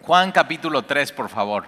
Juan capítulo 3, por favor.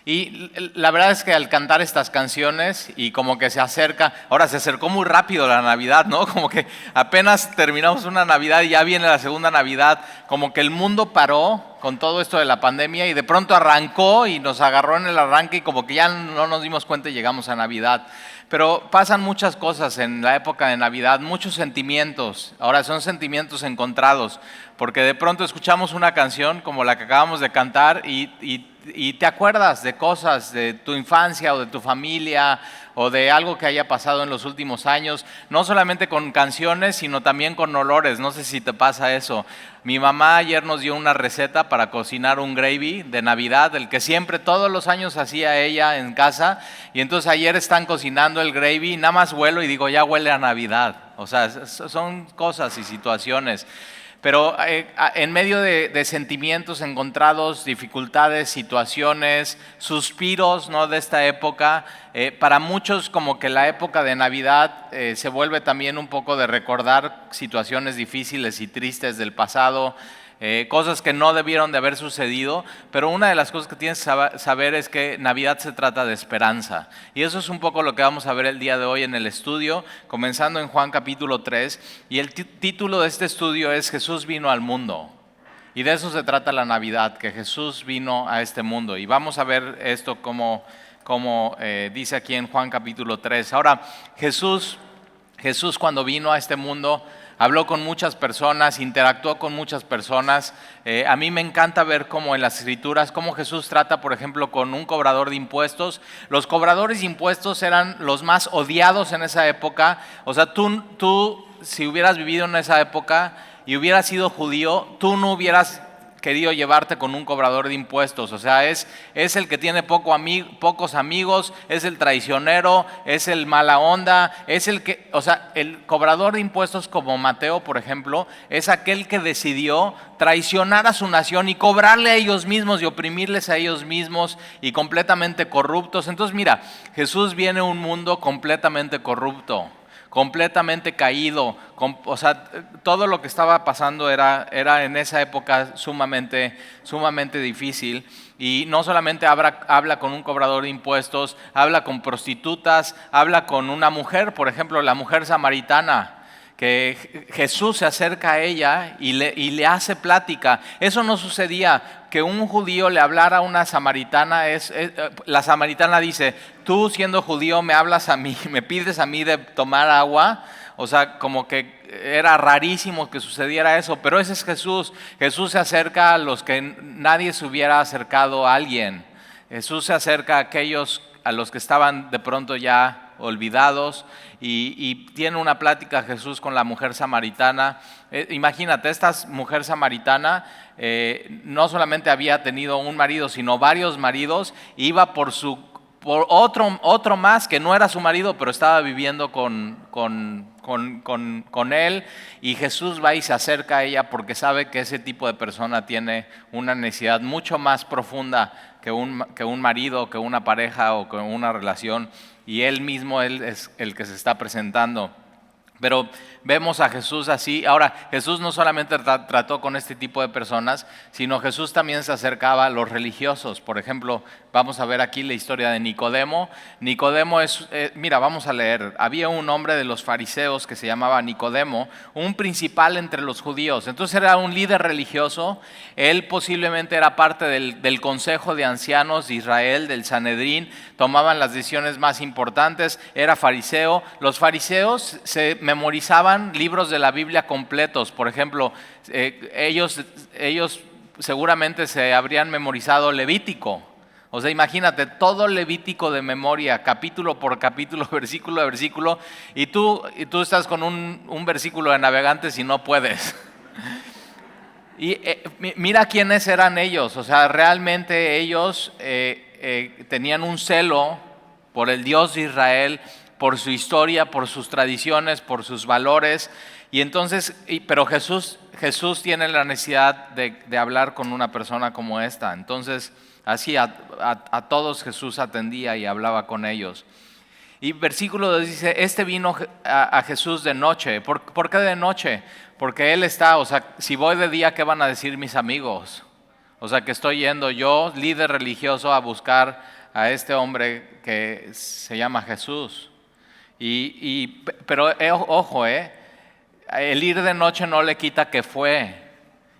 Y la verdad es que al cantar estas canciones y como que se acercó muy rápido la Navidad, ¿no? Como que apenas terminamos una Navidad y ya viene la segunda Navidad, como que el mundo paró con todo esto de la pandemia y de pronto arrancó y nos agarró en el arranque y como que ya no nos dimos cuenta y llegamos a Navidad. Pero pasan muchas cosas en la época de Navidad, muchos sentimientos. Ahora son sentimientos encontrados, porque de pronto escuchamos una canción como la que acabamos de cantar y te acuerdas de cosas de tu infancia o de tu familia o de algo que haya pasado en los últimos años, no solamente con canciones, sino también con olores. No sé si te pasa eso. Mi mamá ayer nos dio una receta para cocinar un gravy de Navidad, el que siempre todos los años hacía ella en casa, y entonces ayer están cocinando el gravy, nada más huelo y digo, ya huele a Navidad. O sea, son cosas y situaciones. Pero en medio de sentimientos encontrados, dificultades, situaciones, suspiros, ¿no?, de esta época, para muchos como que la época de Navidad se vuelve también un poco de recordar situaciones difíciles y tristes del pasado, cosas que no debieron de haber sucedido, pero una de las cosas que tienes que saber es que Navidad se trata de esperanza. Y eso es un poco lo que vamos a ver el día de hoy en el estudio, comenzando en Juan capítulo 3, y el título de este estudio es Jesús vino al mundo. Y de eso se trata la Navidad, que Jesús vino a este mundo. Y vamos a ver esto como dice aquí en Juan capítulo 3. Ahora, Jesús cuando vino a este mundo, habló con muchas personas, interactuó con muchas personas. A mí me encanta ver cómo en las Escrituras, cómo Jesús trata, por ejemplo, con un cobrador de impuestos. Los cobradores de impuestos eran los más odiados en esa época. O sea, tú si hubieras vivido en esa época y hubieras sido judío, tú no hubieras querido llevarte con un cobrador de impuestos. O sea, es el que tiene pocos amigos, es el traicionero, es el mala onda, es el que, o sea, el cobrador de impuestos como Mateo, por ejemplo, es aquel que decidió traicionar a su nación y cobrarle a ellos mismos y oprimirles a ellos mismos y completamente corruptos. Entonces, mira, Jesús viene a un mundo completamente corrupto, completamente caído, o sea, todo lo que estaba pasando era en esa época sumamente difícil. Y no solamente habla con un cobrador de impuestos, habla con prostitutas, habla con una mujer, por ejemplo, la mujer samaritana, que Jesús se acerca a ella y le hace plática. Eso no sucedía, que un judío le hablara a una samaritana. La samaritana dice, tú siendo judío me hablas a mí, me pides a mí de tomar agua. O sea, como que era rarísimo que sucediera eso, pero ese es Jesús. Jesús se acerca a los que nadie se hubiera acercado a alguien. Jesús se acerca a aquellos a los que estaban de pronto ya olvidados, y tiene una plática Jesús con la mujer samaritana. Imagínate, esta mujer samaritana no solamente había tenido un marido, sino varios maridos, iba por otro más que no era su marido, pero estaba viviendo con él, y Jesús va y se acerca a ella porque sabe que ese tipo de persona tiene una necesidad mucho más profunda que un marido, que una pareja o que una relación, y él mismo es el que se está presentando. Pero vemos a Jesús así. Ahora, Jesús no solamente trató con este tipo de personas, sino Jesús también se acercaba a los religiosos. Por ejemplo, vamos a ver aquí la historia de Nicodemo. Nicodemo mira, vamos a leer. Había un hombre de los fariseos que se llamaba Nicodemo, un principal entre los judíos. Entonces era un líder religioso. Él posiblemente era parte del consejo de ancianos de Israel, del Sanedrín. Tomaban las decisiones más importantes. Era fariseo. Los fariseos se memorizaban libros de la Biblia completos. Por ejemplo, ellos seguramente se habrían memorizado Levítico. O sea, imagínate, todo Levítico de memoria, capítulo por capítulo, versículo a versículo, y tú estás con un versículo de Navegantes y no puedes. Y mira quiénes eran ellos. O sea, realmente ellos tenían un celo por el Dios de Israel, por su historia, por sus tradiciones, por sus valores. Y entonces, pero Jesús tiene la necesidad de hablar con una persona como esta. Entonces, así a todos Jesús atendía y hablaba con ellos. Y versículo 2 dice, vino a Jesús de noche. ¿Por qué de noche? Porque él está, o sea, si voy de día, ¿qué van a decir mis amigos? O sea, que estoy yendo yo, líder religioso, a buscar a este hombre que se llama Jesús. Pero ojo, el ir de noche no le quita que fue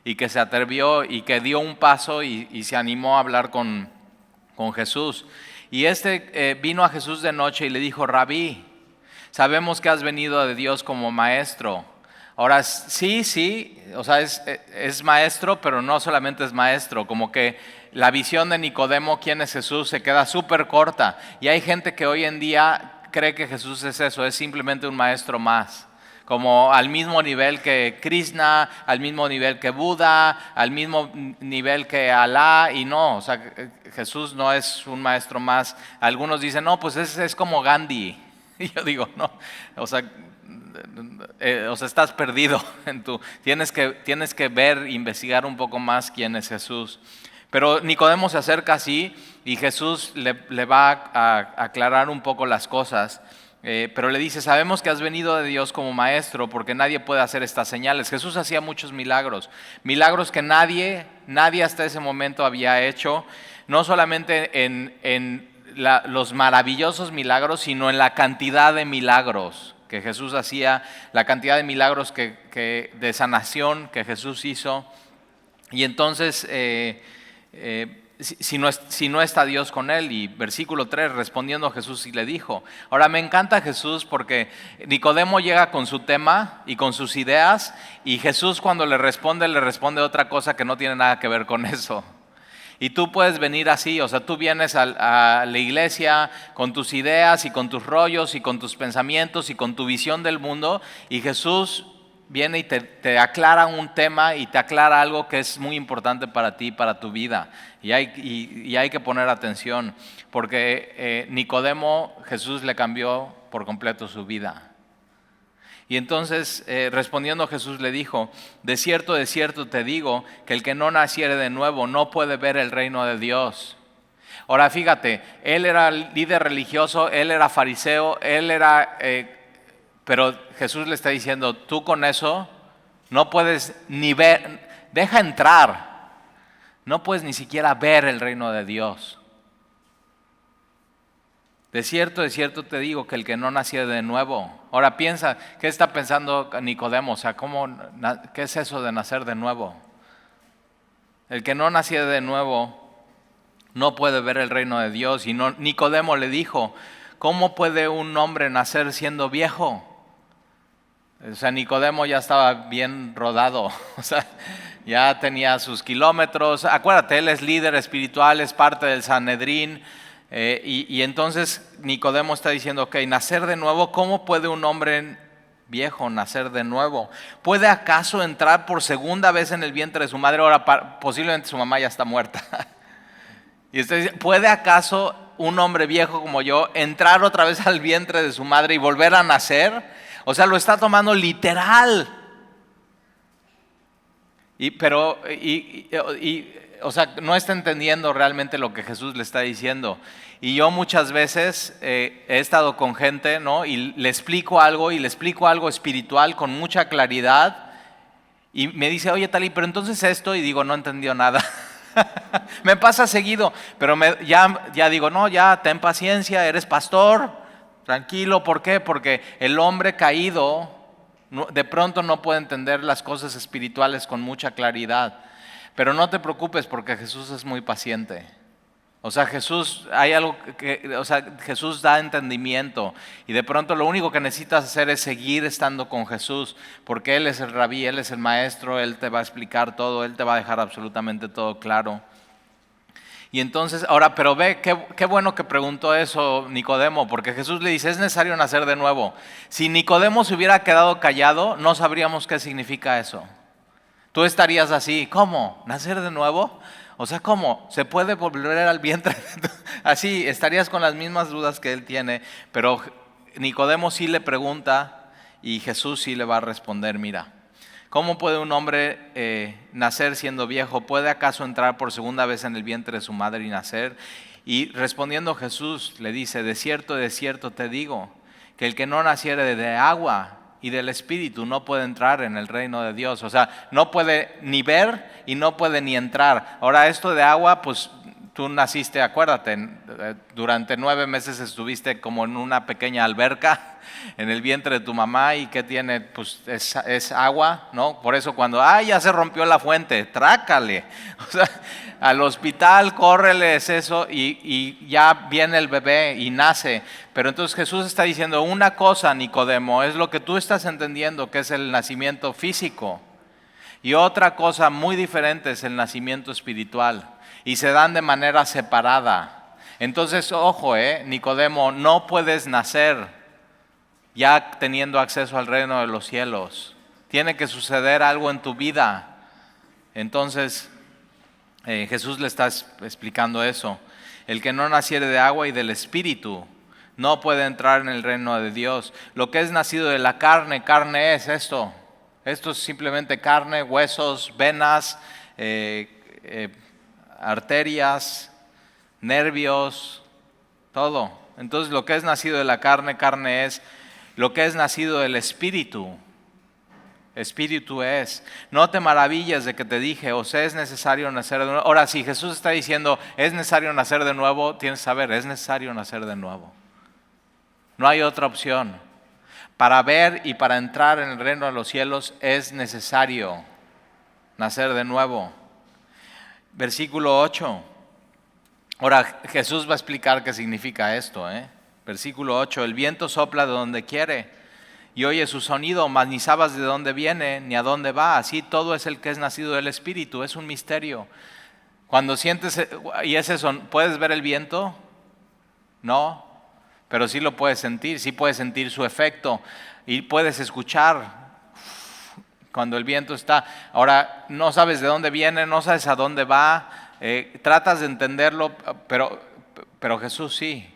y que se atrevió y que dio un paso y se animó a hablar con Jesús. Y vino a Jesús de noche y le dijo: Rabí, sabemos que has venido de Dios como maestro. Ahora, sí, o sea, es maestro, pero no solamente es maestro, como que la visión de Nicodemo, quién es Jesús, se queda súper corta. Y hay gente que hoy en día cree que Jesús es eso, es simplemente un maestro más. Como al mismo nivel que Krishna, al mismo nivel que Buda, al mismo nivel que Alá, y no, o sea, Jesús no es un maestro más. Algunos dicen, no, pues es como Gandhi. Y yo digo, no, o sea, estás perdido. Tienes que ver, investigar un poco más quién es Jesús. Pero Nicodemo se acerca así y Jesús le va a aclarar un poco las cosas. Pero le dice: sabemos que has venido de Dios como maestro, porque nadie puede hacer estas señales. Jesús hacía muchos milagros que nadie hasta ese momento había hecho, no solamente en los maravillosos milagros, sino en la cantidad de milagros que Jesús hacía, la cantidad de milagros de sanación que Jesús hizo. Y entonces, si no está Dios con él. Y versículo 3, respondiendo Jesús y le dijo. Ahora me encanta Jesús porque Nicodemo llega con su tema y con sus ideas, y Jesús cuando le responde otra cosa que no tiene nada que ver con eso. Y tú puedes venir así, o sea, tú vienes a la iglesia con tus ideas y con tus rollos y con tus pensamientos y con tu visión del mundo, y Jesús viene y te aclara un tema y te aclara algo que es muy importante para ti, para tu vida. Y hay que poner atención, porque Nicodemo, Jesús le cambió por completo su vida. Y entonces, respondiendo Jesús le dijo: de cierto te digo, que el que no naciere de nuevo no puede ver el reino de Dios. Ahora fíjate, él era líder religioso, él era fariseo, pero Jesús le está diciendo: tú con eso no puedes ni ver, deja entrar, no puedes ni siquiera ver el reino de Dios. De cierto te digo, que el que no naciere de nuevo. Ahora piensa, ¿qué está pensando Nicodemo? O sea, ¿qué es eso de nacer de nuevo? El que no naciere de nuevo no puede ver el reino de Dios. Y Nicodemo le dijo: ¿cómo puede un hombre nacer siendo viejo? O sea, Nicodemo ya estaba bien rodado, o sea, ya tenía sus kilómetros. Acuérdate, él es líder espiritual, es parte del Sanedrín. Y entonces Nicodemo está diciendo: ok, nacer de nuevo, ¿cómo puede un hombre viejo nacer de nuevo? ¿Puede acaso entrar por segunda vez en el vientre de su madre? Ahora, posiblemente su mamá ya está muerta. Y usted dice: ¿puede acaso un hombre viejo como yo entrar otra vez al vientre de su madre y volver a nacer? O sea, lo está tomando literal. O sea, no está entendiendo realmente lo que Jesús le está diciendo. Y yo muchas veces he estado con gente, ¿no? Y le explico algo espiritual con mucha claridad. Y me dice: oye, Tali, pero entonces esto, y digo: no entendió nada. Me pasa seguido, pero ya digo: no, ya ten paciencia, eres pastor, tranquilo. ¿Por qué? Porque el hombre caído de pronto no puede entender las cosas espirituales con mucha claridad. Pero no te preocupes, porque Jesús es muy paciente. O sea, Jesús da entendimiento, y de pronto lo único que necesitas hacer es seguir estando con Jesús, porque Él es el rabí, Él es el maestro, Él te va a explicar todo, Él te va a dejar absolutamente todo claro. Y entonces, ahora, pero ve, qué bueno que preguntó eso Nicodemo, porque Jesús le dice: es necesario nacer de nuevo. Si Nicodemo se hubiera quedado callado, no sabríamos qué significa eso. Tú estarías así: ¿cómo? ¿Nacer de nuevo? O sea, ¿cómo? ¿Se puede volver al vientre? Así, estarías con las mismas dudas que él tiene. Pero Nicodemo sí le pregunta, y Jesús sí le va a responder: mira, ¿cómo puede un hombre nacer siendo viejo? ¿Puede acaso entrar por segunda vez en el vientre de su madre y nacer? Y respondiendo Jesús le dice: de cierto te digo, que el que no naciere de agua y del espíritu no puede entrar en el reino de Dios. O sea, no puede ni ver y no puede ni entrar. Ahora, esto de agua, pues tú naciste, acuérdate, durante 9 meses estuviste como en una pequeña alberca en el vientre de tu mamá, y ¿qué tiene? Pues es agua, ¿no? Por eso cuando, ya se rompió la fuente, trácale. O sea, al hospital, córrele, es eso, y ya viene el bebé y nace. Pero entonces Jesús está diciendo una cosa, Nicodemo, es lo que tú estás entendiendo, que es el nacimiento físico. Y otra cosa muy diferente es el nacimiento espiritual. Y se dan de manera separada. Entonces, ojo, Nicodemo, no puedes nacer ya teniendo acceso al reino de los cielos. Tiene que suceder algo en tu vida. Entonces, Jesús le está explicando eso. El que no naciere de agua y del espíritu no puede entrar en el reino de Dios. Lo que es nacido de la carne, carne es esto. Esto es simplemente carne, huesos, venas, arterias, nervios, todo. Entonces lo que es nacido de la carne, carne es. Lo que es nacido del espíritu, espíritu es. No te maravilles de que te dije, es necesario nacer de nuevo. Ahora, si Jesús está diciendo, es necesario nacer de nuevo, tienes que saber, es necesario nacer de nuevo. No hay otra opción. Para ver y para entrar en el reino de los cielos es necesario nacer de nuevo. Versículo 8. Ahora Jesús va a explicar qué significa esto. Versículo 8. El viento sopla de donde quiere y oye su sonido, mas ni sabes de dónde viene ni a dónde va. Así todo es el que es nacido del Espíritu. Es un misterio. Cuando sientes, y es eso, ¿puedes ver el viento? No, pero sí lo puedes sentir. Sí puedes sentir su efecto y puedes escuchar cuando el viento está. Ahora, no sabes de dónde viene, no sabes a dónde va, tratas de entenderlo, pero Jesús sí.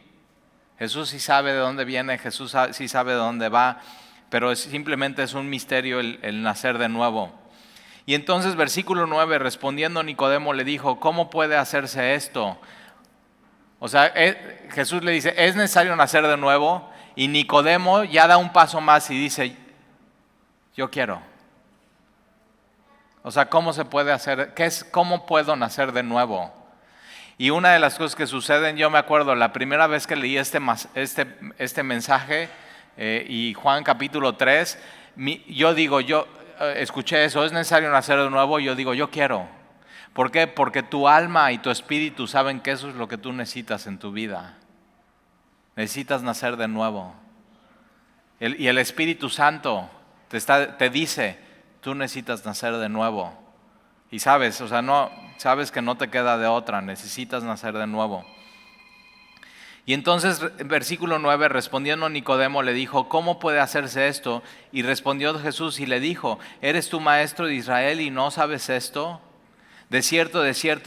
Jesús sí sabe de dónde viene, Jesús sí sabe de dónde va, pero simplemente es un misterio el nacer de nuevo. Y entonces versículo 9, respondiendo Nicodemo le dijo, ¿cómo puede hacerse esto? O sea, Jesús le dice, es necesario nacer de nuevo, y Nicodemo ya da un paso más y dice, yo quiero. O sea, ¿cómo se puede hacer? ¿Cómo puedo nacer de nuevo? Y una de las cosas que suceden, yo me acuerdo, la primera vez que leí este mensaje, y Juan capítulo 3, yo escuché eso, es necesario nacer de nuevo, yo digo, yo quiero. ¿Por qué? Porque tu alma y tu espíritu saben que eso es lo que tú necesitas en tu vida. Necesitas nacer de nuevo. Y el Espíritu Santo te dice, tú necesitas nacer de nuevo. Y sabes, sabes que no te queda de otra, necesitas nacer de nuevo. Y entonces, en versículo 9, respondiendo Nicodemo le dijo, ¿cómo puede hacerse esto? Y respondió Jesús y le dijo, ¿eres tú maestro de Israel y no sabes esto? De cierto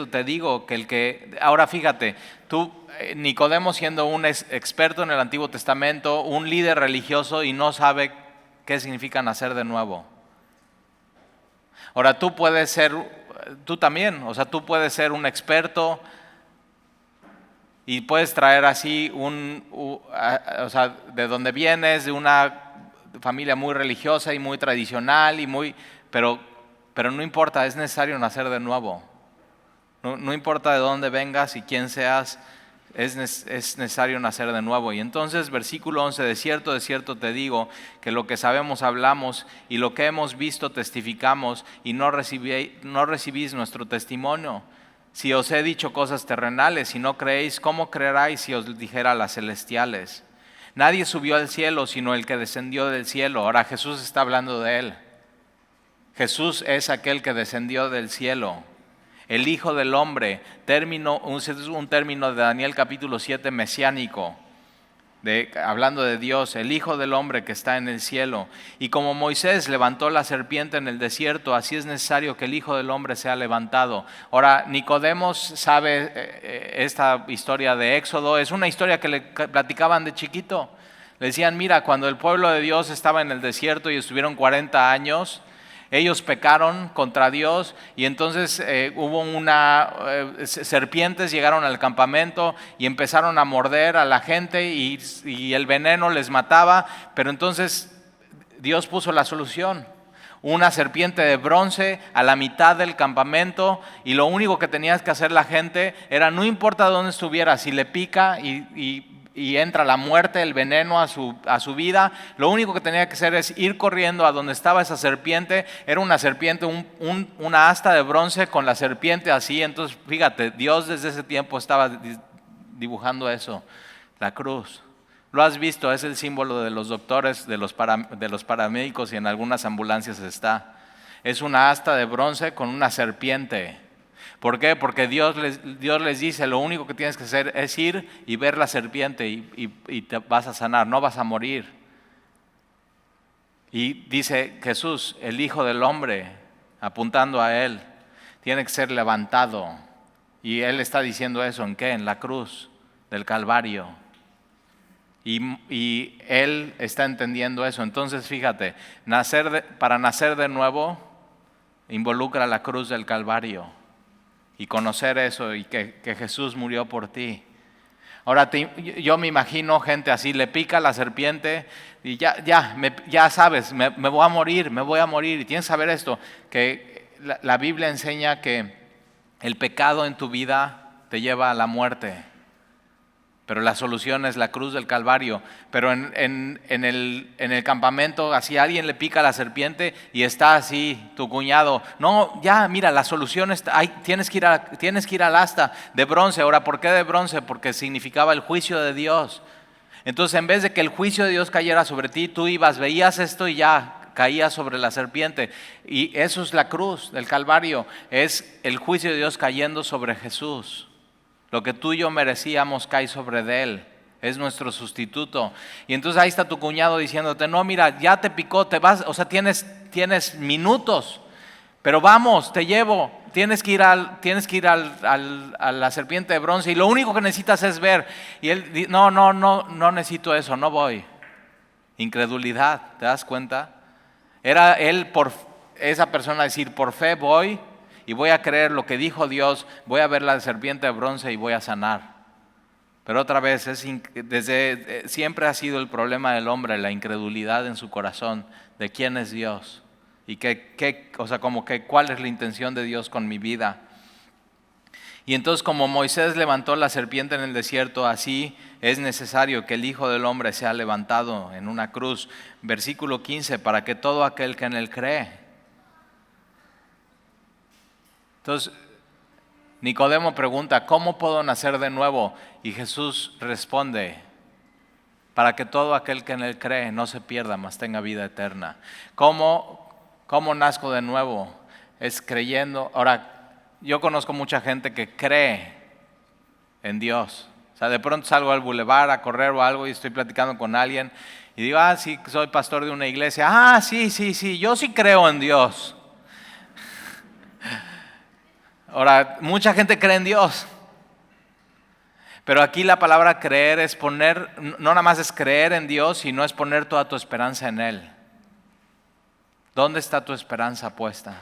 te digo que ahora fíjate, tú, Nicodemo siendo un experto en el Antiguo Testamento, un líder religioso y no sabe qué significa nacer de nuevo. Ahora tú también, tú puedes ser un experto y puedes traer así de donde vienes, de una familia muy religiosa y muy tradicional pero no importa, es necesario nacer de nuevo. No importa de dónde vengas y quién seas, es necesario nacer de nuevo. Y entonces, versículo 11, de cierto te digo, que lo que sabemos hablamos, y lo que hemos visto testificamos, y no recibís nuestro testimonio. Si os he dicho cosas terrenales y no creéis, ¿cómo creeráis si os dijera las celestiales? Nadie subió al cielo, sino el que descendió del cielo. Ahora Jesús está hablando de él. Jesús es aquel que descendió del cielo. El Hijo del Hombre, un término de Daniel capítulo 7 mesiánico, hablando de Dios, el Hijo del Hombre que está en el cielo. Y como Moisés levantó la serpiente en el desierto, así es necesario que el Hijo del Hombre sea levantado. Ahora, Nicodemo sabe esta historia de Éxodo, es una historia que le platicaban de chiquito. Le decían, mira, cuando el pueblo de Dios estaba en el desierto y estuvieron 40 años, ellos pecaron contra Dios y entonces hubo serpientes llegaron al campamento y empezaron a morder a la gente y el veneno les mataba, pero entonces Dios puso la solución. Una serpiente de bronce a la mitad del campamento, y lo único que tenías que hacer la gente era, no importa dónde estuviera, si le pica y entra la muerte, el veneno a su vida, lo único que tenía que hacer es ir corriendo a donde estaba esa serpiente. Era una serpiente, una asta de bronce con la serpiente así. Entonces fíjate, Dios desde ese tiempo estaba dibujando eso, la cruz. Lo has visto, es el símbolo de los doctores, de los paramédicos, y en algunas ambulancias está. Es una asta de bronce con una serpiente. ¿Por qué? Porque Dios les dice, lo único que tienes que hacer es ir y ver la serpiente y te vas a sanar, no vas a morir. Y dice Jesús, el Hijo del Hombre, apuntando a Él, tiene que ser levantado. Y Él está diciendo eso, ¿en qué? En la cruz del Calvario. Y Él está entendiendo eso. Entonces fíjate, para nacer de nuevo involucra la cruz del Calvario y conocer eso, y que Jesús murió por ti. Ahora yo me imagino gente así, le pica la serpiente y ya sabes, me voy a morir. Y tienes que saber esto, que la Biblia enseña que el pecado en tu vida te lleva a la muerte. Pero la solución es la cruz del Calvario. Pero en el campamento, así alguien le pica a la serpiente y está así tu cuñado. No, ya, mira, la solución está, tienes que ir al asta de bronce. Ahora, ¿por qué de bronce? Porque significaba el juicio de Dios. Entonces, en vez de que el juicio de Dios cayera sobre ti, tú veías esto y ya caía sobre la serpiente. Y eso es la cruz del Calvario, es el juicio de Dios cayendo sobre Jesús. Lo que tú y yo merecíamos cae sobre de Él. Es nuestro sustituto. Y entonces ahí está tu cuñado diciéndote, no, mira, ya te picó, te vas, o sea, tienes minutos, pero vamos, te llevo. Tienes que ir a la serpiente de bronce y lo único que necesitas es ver. Y él dice, no necesito eso, no voy. Incredulidad, ¿te das cuenta? Era él, esa persona decir, por fe voy. Y voy a creer lo que dijo Dios, voy a ver la serpiente de bronce y voy a sanar. Pero otra vez, siempre ha sido el problema del hombre, la incredulidad en su corazón de quién es Dios y cuál es la intención de Dios con mi vida. Y entonces, como Moisés levantó la serpiente en el desierto, así es necesario que el Hijo del Hombre sea levantado en una cruz. Versículo 15, para que todo aquel que en Él cree. Entonces, Nicodemo pregunta, ¿cómo puedo nacer de nuevo? Y Jesús responde, para que todo aquel que en Él cree no se pierda, mas tenga vida eterna. ¿Cómo nazco de nuevo? Es creyendo. Ahora, yo conozco mucha gente que cree en Dios. O sea, de pronto salgo al bulevar a correr o algo y estoy platicando con alguien y digo, sí, soy pastor de una iglesia. Sí, yo sí creo en Dios. Ahora, mucha gente cree en Dios, pero aquí la palabra creer es no nada más es creer en Dios, sino es poner toda tu esperanza en Él. ¿Dónde está tu esperanza puesta?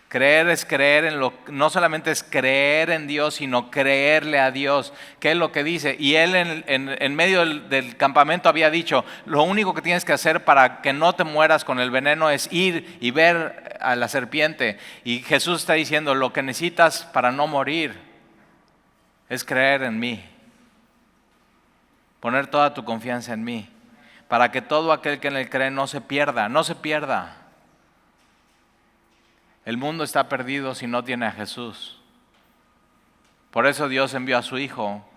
Creer es creer no solamente es creer en Dios, sino creerle a Dios. ¿Qué es lo que dice? Y Él en medio del campamento había dicho, lo único que tienes que hacer para que no te mueras con el veneno es ir y ver a la serpiente. Y Jesús está diciendo, lo que necesitas para no morir es creer en mí. Poner toda tu confianza en mí. Para que todo aquel que en Él cree no se pierda. El mundo está perdido si no tiene a Jesús. Por eso Dios envió a su Hijo.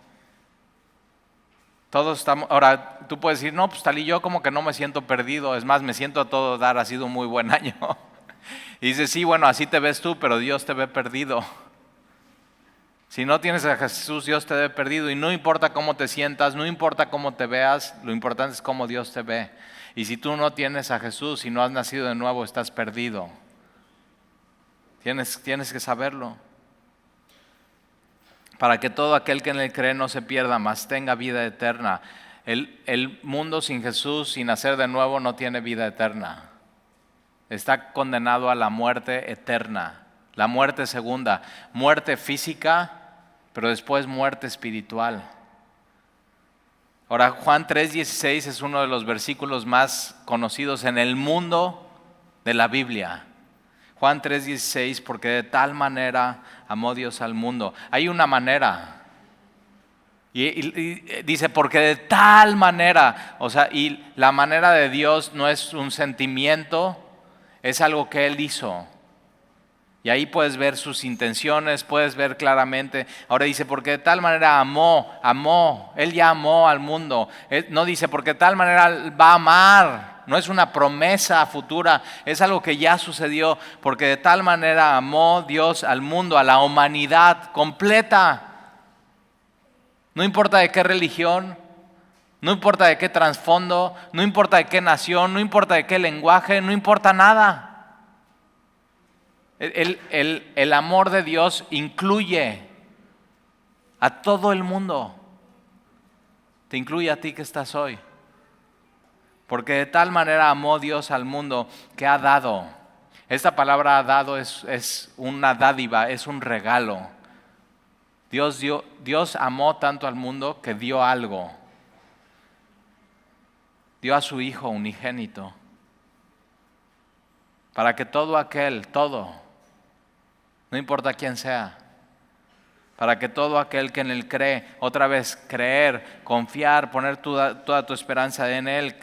Todos estamos. Ahora, tú puedes decir, no, pues tal y yo como que no me siento perdido. Es más, me siento a todo dar, ha sido un muy buen año. Y dices, sí, bueno, así te ves tú, pero Dios te ve perdido. Si no tienes a Jesús, Dios te ve perdido. Y no importa cómo te sientas, no importa cómo te veas, lo importante es cómo Dios te ve. Y si tú no tienes a Jesús y no has nacido de nuevo, estás perdido. Tienes que saberlo. Para que todo aquel que en Él cree no se pierda, mas tenga vida eterna. El mundo sin Jesús, sin nacer de nuevo, no tiene vida eterna. Está condenado a la muerte eterna. La muerte segunda. Muerte física, pero después muerte espiritual. Ahora, Juan 3:16 es uno de los versículos más conocidos en el mundo de la Biblia. Juan 3:16, porque de tal manera amó Dios al mundo. Hay una manera. Y dice, porque de tal manera, o sea, y la manera de Dios no es un sentimiento, es algo que Él hizo. Y ahí puedes ver sus intenciones, puedes ver claramente. Ahora dice, porque de tal manera amó, Él ya amó al mundo. No dice, porque de tal manera va a amar. No es una promesa futura, es algo que ya sucedió. Porque de tal manera amó Dios al mundo, a la humanidad completa. No importa de qué religión, no importa de qué trasfondo, no importa de qué nación, no importa de qué lenguaje, no importa nada. El amor de Dios incluye a todo el mundo. Te incluye a ti que estás hoy. Porque de tal manera amó Dios al mundo que ha dado. Esta palabra dado es una dádiva, es un regalo. Dios amó tanto al mundo que dio algo. Dio a su Hijo unigénito. Para que todo, no importa quién sea, para que todo aquel que en Él cree, otra vez creer, confiar, poner toda tu esperanza en Él,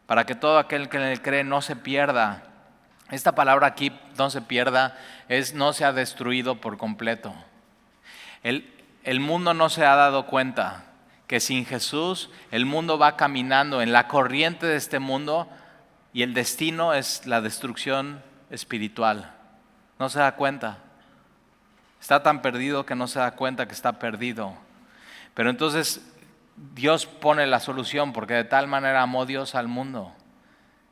para que todo aquel que en Él cree no se pierda. Esta palabra aquí, no se pierda, es no sea destruido por completo. El mundo no se ha dado cuenta que sin Jesús el mundo va caminando en la corriente de este mundo y el destino es la destrucción espiritual. No se da cuenta. Está tan perdido que no se da cuenta que está perdido. Pero entonces Dios pone la solución, porque de tal manera amó Dios al mundo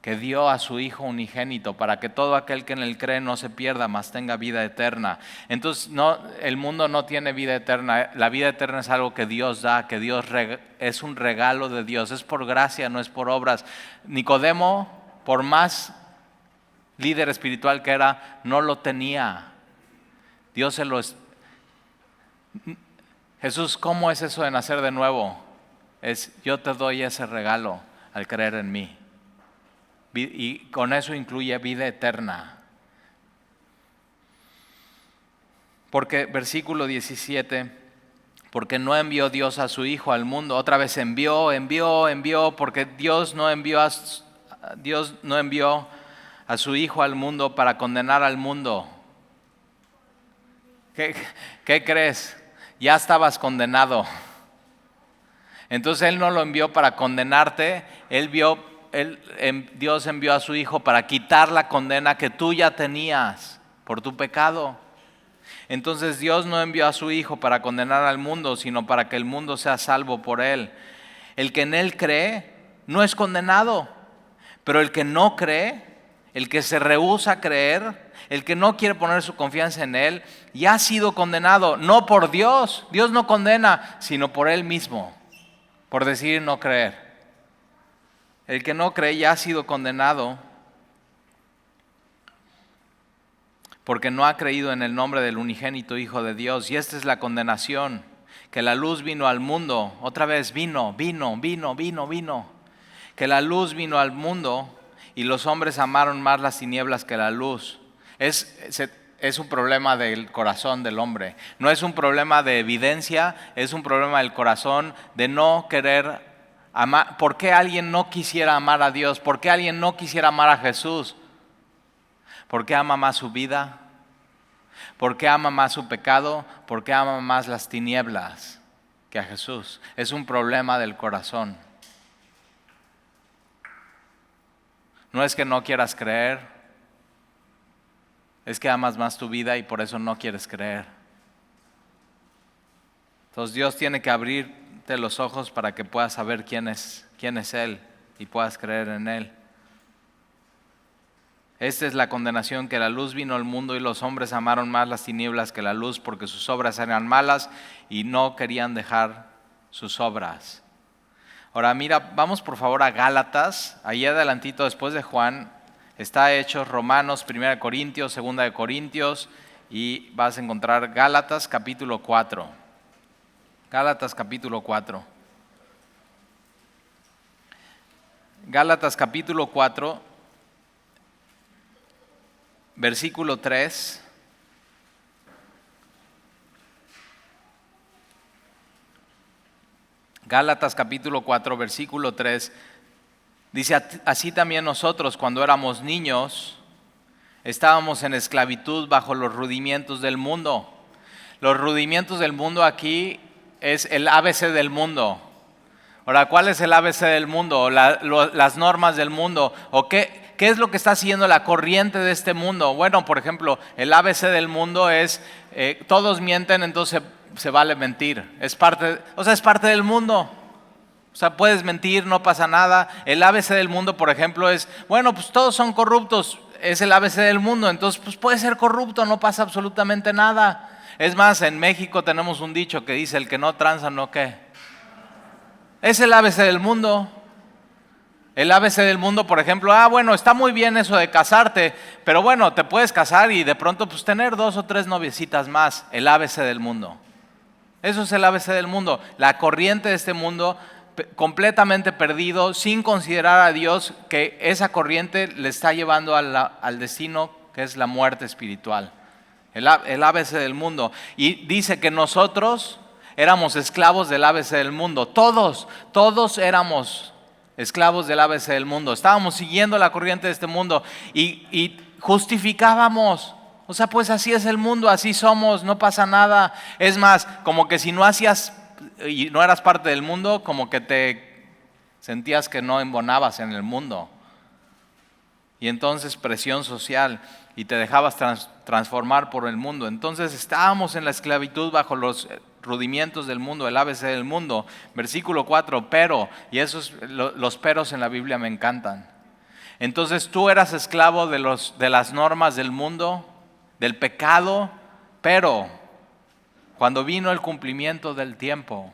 que dio a su Hijo unigénito para que todo aquel que en Él cree no se pierda, mas tenga vida eterna. Entonces el mundo no tiene vida eterna. La vida eterna es algo que Dios da, que Dios es un regalo de Dios. Es por gracia, no es por obras. Nicodemo, por más líder espiritual que era, no lo tenía. Jesús, ¿cómo es eso de nacer de nuevo? Yo te doy ese regalo al creer en mí. Y con eso incluye vida eterna. Porque, versículo 17, porque no envió Dios a su Hijo al mundo. Otra vez envió, porque Dios no envió a su Hijo al mundo para condenar al mundo. ¿Qué crees? Ya estabas condenado. Entonces Él no lo envió para condenarte, Dios envió a su Hijo para quitar la condena que tú ya tenías por tu pecado. Entonces Dios no envió a su Hijo para condenar al mundo, sino para que el mundo sea salvo por Él. El que en Él cree no es condenado, pero el que no cree, el que se rehúsa a creer, el que no quiere poner su confianza en Él, ya ha sido condenado, no por Dios. Dios no condena, sino por Él mismo, por decidir no creer. El que no cree ya ha sido condenado porque no ha creído en el nombre del unigénito Hijo de Dios. Y esta es la condenación, que la luz vino al mundo. Otra vez vino. Que la luz vino al mundo y los hombres amaron más las tinieblas que la luz. Es un problema del corazón del hombre. No es un problema de evidencia, es un problema del corazón de no querer amar. ¿Por qué alguien no quisiera amar a Dios? ¿Por qué alguien no quisiera amar a Jesús? ¿Por qué ama más su vida? ¿Por qué ama más su pecado? ¿Por qué ama más las tinieblas que a Jesús? Es un problema del corazón. No es que no quieras creer, es que amas más tu vida y por eso no quieres creer. Entonces Dios tiene que abrirte los ojos para que puedas saber quién es Él y puedas creer en Él. Esta es la condenación, que la luz vino al mundo y los hombres amaron más las tinieblas que la luz, porque sus obras eran malas y no querían dejar sus obras. Ahora mira, vamos por favor a Gálatas. Ahí adelantito después de Juan está Hechos, Romanos, 1 Corintios, 2 Corintios, y vas a encontrar Gálatas capítulo 4. Gálatas capítulo 4. Gálatas capítulo 4, versículo 3. Gálatas capítulo 4, versículo 3. Dice, así también nosotros cuando éramos niños estábamos en esclavitud bajo los rudimientos del mundo. Los rudimientos del mundo aquí es el ABC del mundo. Ahora, ¿cuál es el ABC del mundo? Las normas del mundo. ¿O qué es lo que está haciendo la corriente de este mundo? Bueno, por ejemplo, el ABC del mundo es todos mienten, entonces se vale mentir. Es parte del mundo. O sea, puedes mentir, no pasa nada. El ABC del mundo, por ejemplo, es, bueno, pues todos son corruptos. Es el ABC del mundo, entonces pues puede ser corrupto, no pasa absolutamente nada. Es más, en México tenemos un dicho que dice, el que no tranza, ¿no qué? Es el ABC del mundo. El ABC del mundo, por ejemplo, bueno, está muy bien eso de casarte, pero bueno, te puedes casar y de pronto pues tener 2 o 3 noviecitas más. El ABC del mundo. Eso es el ABC del mundo. La corriente de este mundo completamente perdido, sin considerar a Dios, que esa corriente le está llevando al destino que es la muerte espiritual. El ABC del mundo. Y dice que nosotros éramos esclavos del ABC del mundo. Todos éramos esclavos del ABC del mundo. Estábamos siguiendo la corriente de este mundo y justificábamos. O sea, pues así es el mundo, así somos, no pasa nada. Es más, como que si no hacías y no eras parte del mundo, como que te sentías que no embonabas en el mundo. Y entonces presión social y te dejabas transformar por el mundo. Entonces estábamos en la esclavitud bajo los rudimientos del mundo, el ABC del mundo. Versículo 4, pero, y los peros en la Biblia me encantan. Entonces tú eras esclavo de las normas del mundo, del pecado, pero cuando vino el cumplimiento del tiempo,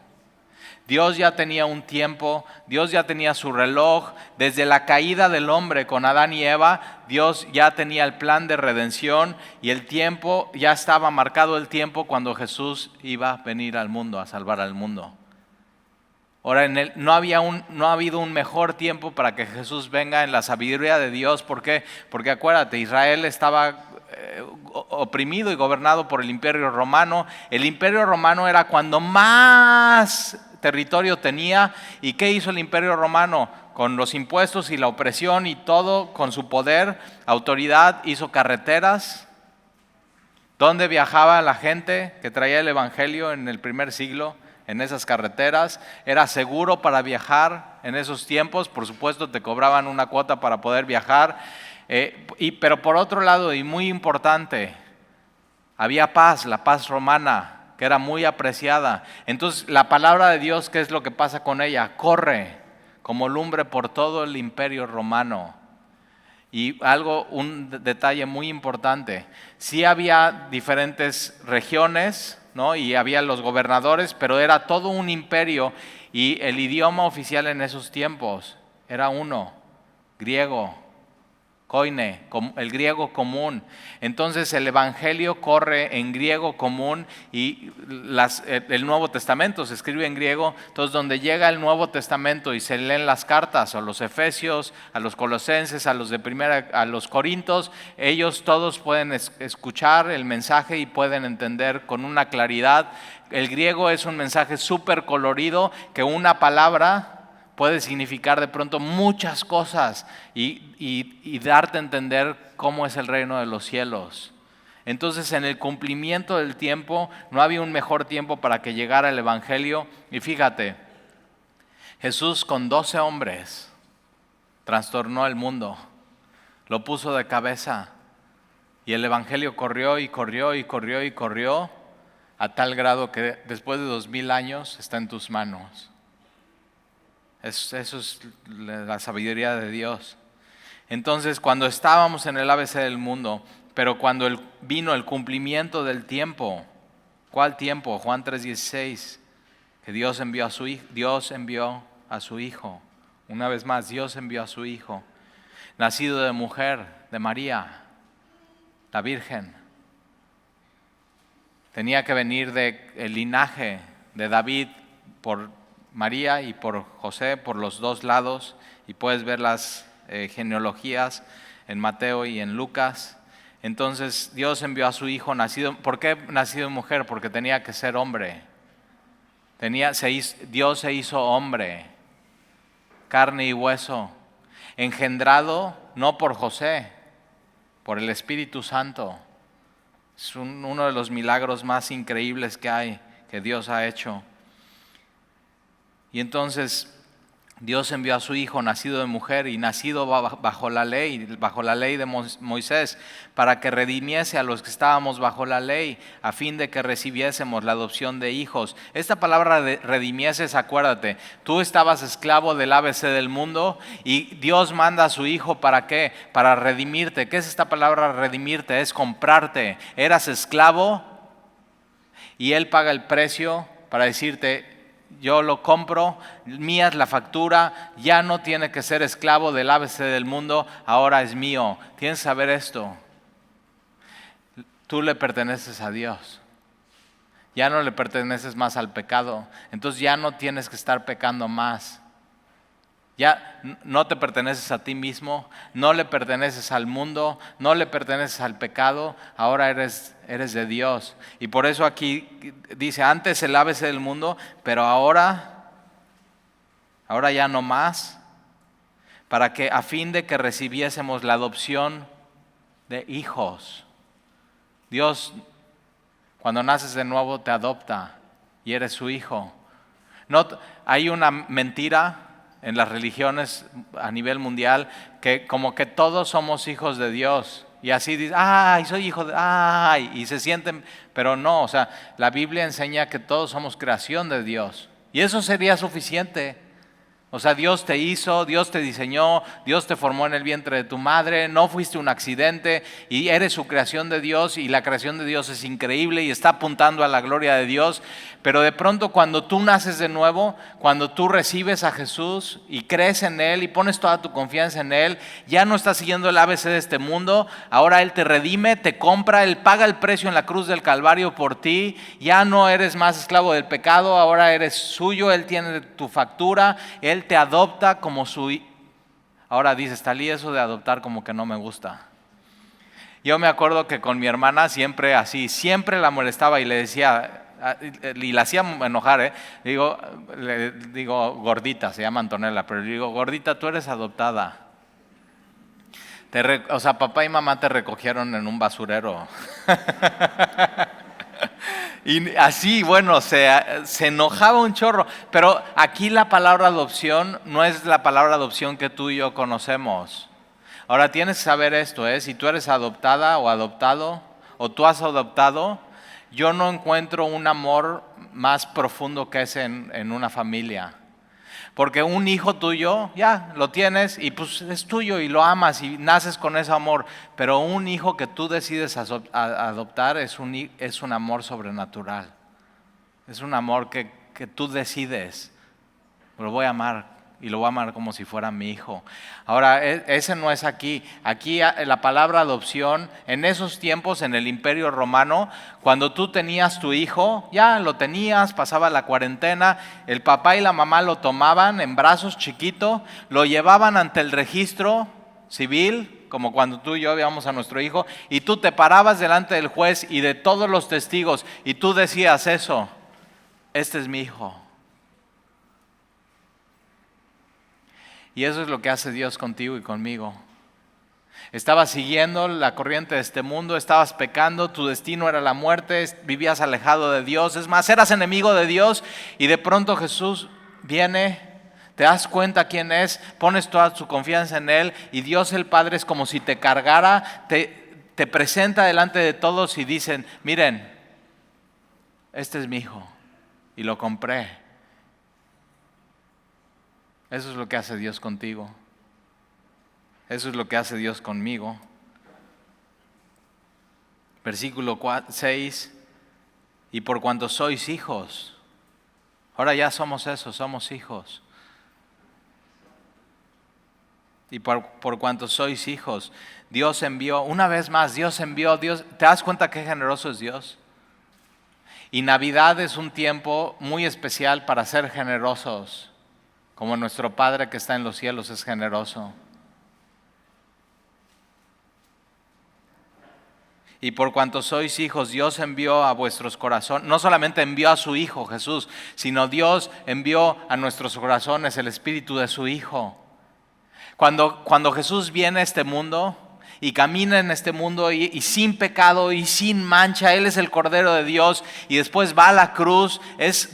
Dios ya tenía un tiempo, Dios ya tenía su reloj. Desde la caída del hombre con Adán y Eva, Dios ya tenía el plan de redención y el tiempo, ya estaba marcado el tiempo cuando Jesús iba a venir al mundo, a salvar al mundo. Ahora, no ha habido un mejor tiempo para que Jesús venga en la sabiduría de Dios. ¿Por qué? Porque acuérdate, Israel estaba oprimido y gobernado por el Imperio Romano. El Imperio Romano era cuando más territorio tenía. ¿Y qué hizo el Imperio Romano? Con los impuestos y la opresión y todo, con su poder, autoridad, hizo carreteras. ¿Dónde viajaba la gente que traía el Evangelio en el primer siglo? En esas carreteras. Era seguro para viajar en esos tiempos. Por supuesto, te cobraban una cuota para poder viajar. Pero por otro lado, y muy importante, había paz, la paz romana, que era muy apreciada. Entonces, la palabra de Dios, ¿qué es lo que pasa con ella? Corre como lumbre por todo el imperio romano. Y un detalle muy importante, sí había diferentes regiones, ¿no? Y había los gobernadores, pero era todo un imperio y el idioma oficial en esos tiempos era uno, griego. Koine, el griego común. Entonces el Evangelio corre en griego común y el Nuevo Testamento se escribe en griego. Entonces donde llega el Nuevo Testamento y se leen las cartas a los Efesios, a los Colosenses, a los Corintios, ellos todos pueden escuchar el mensaje y pueden entender con una claridad. El griego es un mensaje súper colorido que una palabra puede significar de pronto muchas cosas y darte a entender cómo es el reino de los cielos. Entonces, en el cumplimiento del tiempo, no había un mejor tiempo para que llegara el Evangelio. Y fíjate, Jesús con 12 hombres trastornó el mundo, lo puso de cabeza y el Evangelio corrió y corrió y corrió y corrió a tal grado que después de 2000 años está en tus manos. Eso es la sabiduría de Dios. Entonces, cuando estábamos en el ABC del mundo, pero cuando vino el cumplimiento del tiempo, ¿cuál tiempo? Juan 3:16, que Dios envió a su Hijo. Una vez más, Dios envió a su Hijo, nacido de mujer, de María, la Virgen. Tenía que venir del linaje de David por María y por José, por los dos lados, y puedes ver las genealogías en Mateo y en Lucas. Entonces Dios envió a su hijo nacido. ¿Por qué nacido de mujer? Porque tenía que ser hombre. Dios se hizo hombre, carne y hueso, engendrado no por José, por el Espíritu Santo. Es uno de los milagros más increíbles que hay, que Dios ha hecho. Y entonces Dios envió a su hijo nacido de mujer y nacido bajo la ley de Moisés, para que redimiese a los que estábamos bajo la ley, a fin de que recibiésemos la adopción de hijos. Esta palabra de redimieses, acuérdate, tú estabas esclavo del ABC del mundo y Dios manda a su hijo, ¿para qué? Para redimirte. ¿Qué es esta palabra redimirte? Es comprarte. Eras esclavo y Él paga el precio para decirte: yo lo compro, mía es la factura, ya no tiene que ser esclavo del ABC del mundo, ahora es mío. Tienes que saber esto. Tú le perteneces a Dios. Ya no le perteneces más al pecado. Entonces ya no tienes que estar pecando más. Ya no te perteneces a ti mismo, no le perteneces al mundo, no le perteneces al pecado, ahora eres de Dios. Y por eso aquí dice: antes el ABC del mundo, pero ahora ya no más, para que a fin de que recibiésemos la adopción de hijos. Dios, cuando naces de nuevo, te adopta y eres su hijo. No, hay una mentira en las religiones a nivel mundial, que como que todos somos hijos de Dios. Y así dicen: ay, soy hijo de... ay, y se sienten... Pero no, o sea, la Biblia enseña que todos somos creación de Dios. Y eso sería suficiente. O sea, Dios te hizo, Dios te diseñó, Dios te formó en el vientre de tu madre, no fuiste un accidente y eres su creación de Dios, y la creación de Dios es increíble y está apuntando a la gloria de Dios. Pero de pronto, cuando tú naces de nuevo, cuando tú recibes a Jesús y crees en Él y pones toda tu confianza en Él, ya no estás siguiendo el ABC de este mundo. Ahora Él te redime, te compra, Él paga el precio en la cruz del Calvario por ti. Ya no eres más esclavo del pecado, ahora eres suyo, Él tiene tu factura, Él te adopta como su... Ahora dices: Talí, eso de adoptar como que no me gusta. Yo me acuerdo que con mi hermana siempre la molestaba y le decía, y la hacía enojar, le digo gordita, se llama Antonella, pero le digo: gordita, tú eres adoptada. O sea, papá y mamá te recogieron en un basurero. Y así, bueno, se enojaba un chorro. Pero aquí la palabra adopción no es la palabra adopción que tú y yo conocemos. Ahora tienes que saber esto, si tú eres adoptada o adoptado, o tú has adoptado, yo no encuentro un amor más profundo que ese en una familia. Porque un hijo tuyo, ya lo tienes y pues es tuyo y lo amas y naces con ese amor. Pero un hijo que tú decides adoptar es un amor sobrenatural. Es un amor que tú decides: lo voy a amar y lo voy a amar como si fuera mi hijo. Ahora, ese no es aquí. Aquí la palabra adopción, en esos tiempos, en el Imperio Romano, cuando tú tenías tu hijo, ya lo tenías, pasaba la cuarentena, el papá y la mamá lo tomaban en brazos chiquito, lo llevaban ante el registro civil, como cuando tú y yo veíamos a nuestro hijo, y tú te parabas delante del juez y de todos los testigos, y tú decías eso: este es mi hijo. Y eso es lo que hace Dios contigo y conmigo. Estabas siguiendo la corriente de este mundo, estabas pecando, tu destino era la muerte, vivías alejado de Dios, es más, eras enemigo de Dios, y de pronto Jesús viene, te das cuenta quién es, pones toda tu confianza en Él, y Dios el Padre es como si te cargara, te presenta delante de todos y dicen: miren, este es mi hijo y lo compré. Eso es lo que hace Dios contigo. Eso es lo que hace Dios conmigo. Versículo 6: y por cuanto sois hijos. Ahora ya somos eso, somos hijos. Y por cuanto sois hijos, Dios envió, una vez más, Dios, ¿te das cuenta qué generoso es Dios? Y Navidad es un tiempo muy especial para ser generosos, como nuestro Padre que está en los cielos es generoso. Y por cuanto sois hijos, Dios envió a vuestros corazones, no solamente envió a su Hijo Jesús, sino Dios envió a nuestros corazones el Espíritu de su Hijo. Cuando Jesús viene a este mundo y camina en este mundo y sin pecado y sin mancha, Él es el Cordero de Dios y después va a la cruz,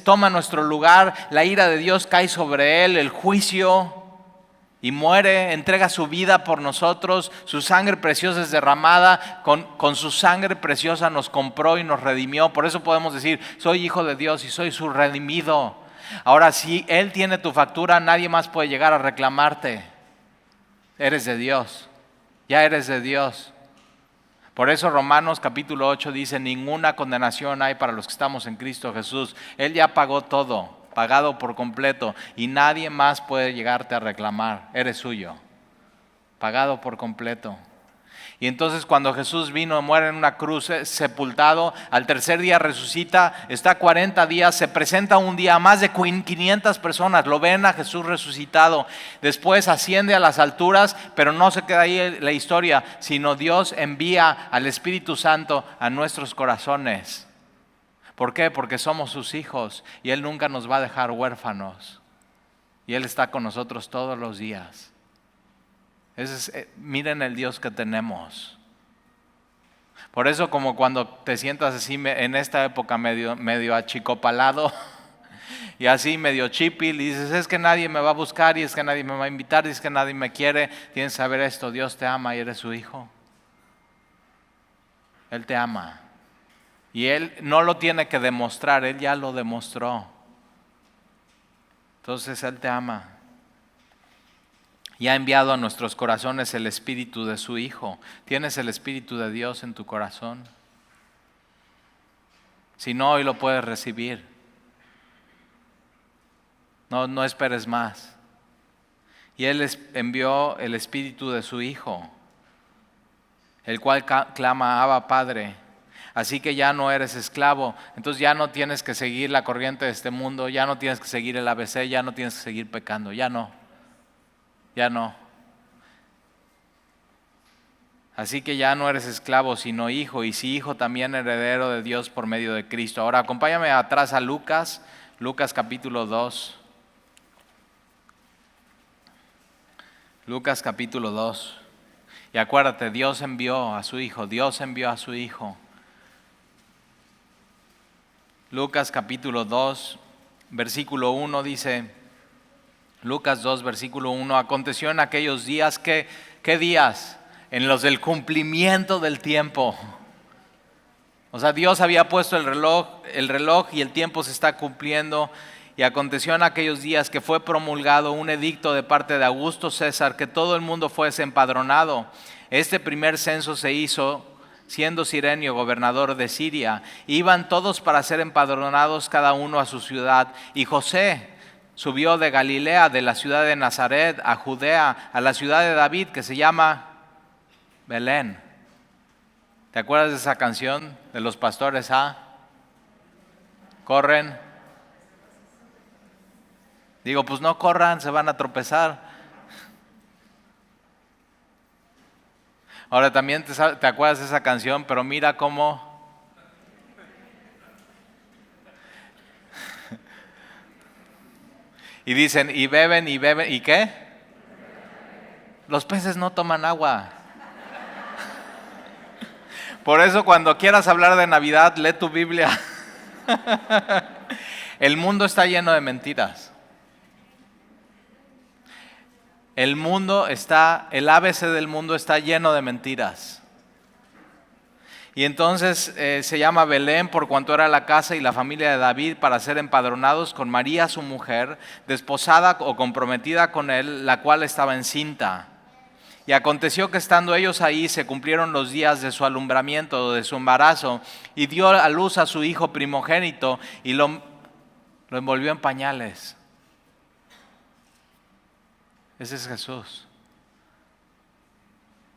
toma nuestro lugar, la ira de Dios cae sobre Él, el juicio, y muere, entrega su vida por nosotros, su sangre preciosa es derramada, con su sangre preciosa nos compró y nos redimió. Por eso podemos decir, soy hijo de Dios y soy su redimido. Ahora, si Él tiene tu factura, nadie más puede llegar a reclamarte. Eres de Dios, ya eres de Dios. Por eso Romanos capítulo 8 dice, ninguna condenación hay para los que estamos en Cristo Jesús. Él ya pagó todo, pagado por completo, y nadie más puede llegarte a reclamar. Eres suyo, pagado por completo. Y entonces cuando Jesús vino, muere en una cruz, sepultado, al tercer día resucita, está 40 días, se presenta un día a más de 500 personas, lo ven a Jesús resucitado, después asciende a las alturas, pero no se queda ahí la historia, sino Dios envía al Espíritu Santo a nuestros corazones. ¿Por qué? Porque somos sus hijos y Él nunca nos va a dejar huérfanos. Y Él está con nosotros todos los días. Miren el Dios que tenemos. Por eso como cuando te sientas así en esta época medio achicopalado y así medio chipil y dices, es que nadie me va a buscar y es que nadie me va a invitar y es que nadie me quiere. Tienes que saber esto, Dios te ama y eres su hijo. Él te ama. Y Él no lo tiene que demostrar, Él ya lo demostró. Entonces Él te ama. Y ha enviado a nuestros corazones el Espíritu de su Hijo. ¿Tienes el Espíritu de Dios en tu corazón? Si no, hoy lo puedes recibir. No esperes más. Y Él envió el Espíritu de su Hijo, el cual clama, Abba, Padre. Así que ya no eres esclavo, entonces ya no tienes que seguir la corriente de este mundo, ya no tienes que seguir el ABC, ya no tienes que seguir pecando, ya no. Así que ya no eres esclavo, sino hijo, y si hijo también heredero de Dios por medio de Cristo. Ahora acompáñame atrás a Lucas capítulo 2. Lucas capítulo 2. Y acuérdate, Dios envió a su Hijo. Lucas capítulo 2, versículo 1 dice, Lucas 2, versículo 1, aconteció en aquellos días ¿qué días? En los del cumplimiento del tiempo. O sea, Dios había puesto el reloj y el tiempo se está cumpliendo. Y aconteció en aquellos días que fue promulgado un edicto de parte de Augusto César que todo el mundo fuese empadronado. Este primer censo se hizo siendo Cirenio gobernador de Siria. Iban todos para ser empadronados cada uno a su ciudad. Y José subió de Galilea, de la ciudad de Nazaret, a Judea, a la ciudad de David, que se llama Belén. ¿Te acuerdas de esa canción de los pastores? Corren. Digo, pues no corran, se van a tropezar. Ahora también te acuerdas de esa canción, pero mira cómo y dicen, y beben, ¿y qué? Los peces no toman agua. Por eso cuando quieras hablar de Navidad, lee tu Biblia. El mundo está lleno de mentiras. El ABC del mundo está lleno de mentiras. Y entonces se llama Belén por cuanto era la casa y la familia de David para ser empadronados con María su mujer, desposada o comprometida con él, la cual estaba encinta. Y aconteció que estando ellos ahí se cumplieron los días de su alumbramiento, de su embarazo, y dio a luz a su hijo primogénito y lo envolvió en pañales. Ese es Jesús.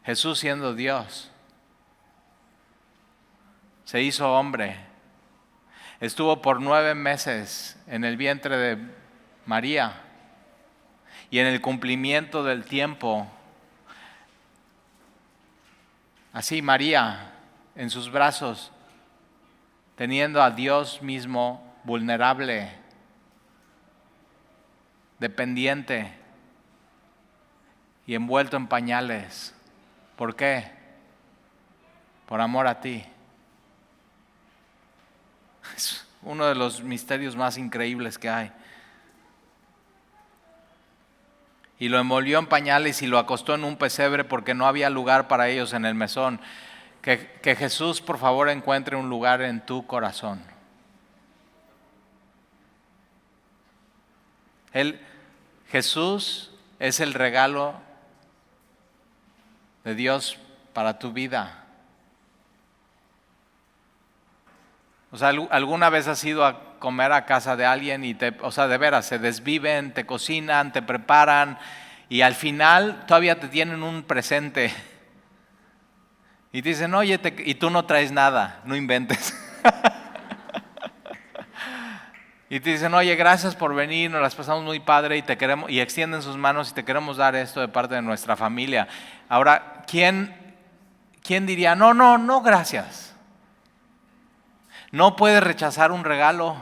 Jesús siendo Dios, se hizo hombre. Estuvo por 9 meses en el vientre de María. Y en el cumplimiento del tiempo, así María en sus brazos, teniendo a Dios mismo vulnerable, dependiente y envuelto en pañales. ¿Por qué? Por amor a ti. Es uno de los misterios más increíbles que hay. Y lo envolvió en pañales y lo acostó en un pesebre porque no había lugar para ellos en el mesón. Que Jesús, por favor, encuentre un lugar en tu corazón. Jesús es el regalo de Dios para tu vida. O sea, ¿alguna vez has ido a comer a casa de alguien y de veras, se desviven, te cocinan, te preparan y al final todavía te tienen un presente? Y te dicen, oye, y tú no traes nada, no inventes. Y te dicen, oye, gracias por venir, nos las pasamos muy padre y te queremos, y extienden sus manos y te queremos dar esto de parte de nuestra familia. Ahora, ¿quién diría, no, gracias? No puedes rechazar un regalo.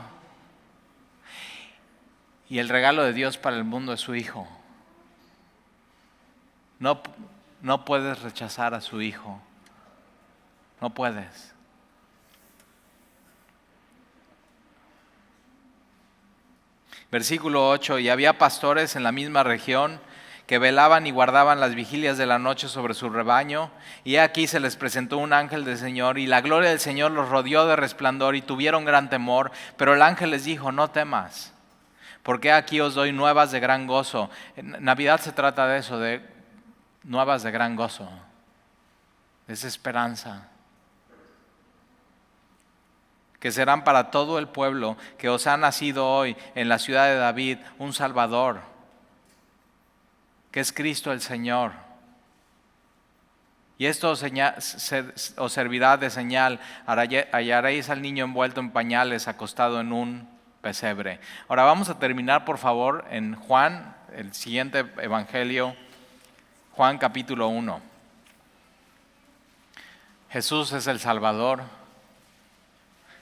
Y el regalo de Dios para el mundo es su Hijo. No puedes rechazar a su Hijo. No puedes. Versículo 8, y había pastores en la misma región que velaban y guardaban las vigilias de la noche sobre su rebaño, y aquí se les presentó un ángel del Señor, y la gloria del Señor los rodeó de resplandor, y tuvieron gran temor, pero el ángel les dijo, no temas, porque aquí os doy nuevas de gran gozo. Navidad se trata de eso, de nuevas de gran gozo, es esperanza, que serán para todo el pueblo, que os ha nacido hoy en la ciudad de David un Salvador, que es Cristo el Señor. Y esto os servirá de señal, hallaréis al niño envuelto en pañales, acostado en un pesebre. Ahora vamos a terminar, por favor, en Juan, el siguiente evangelio, Juan capítulo 1. Jesús es el Salvador,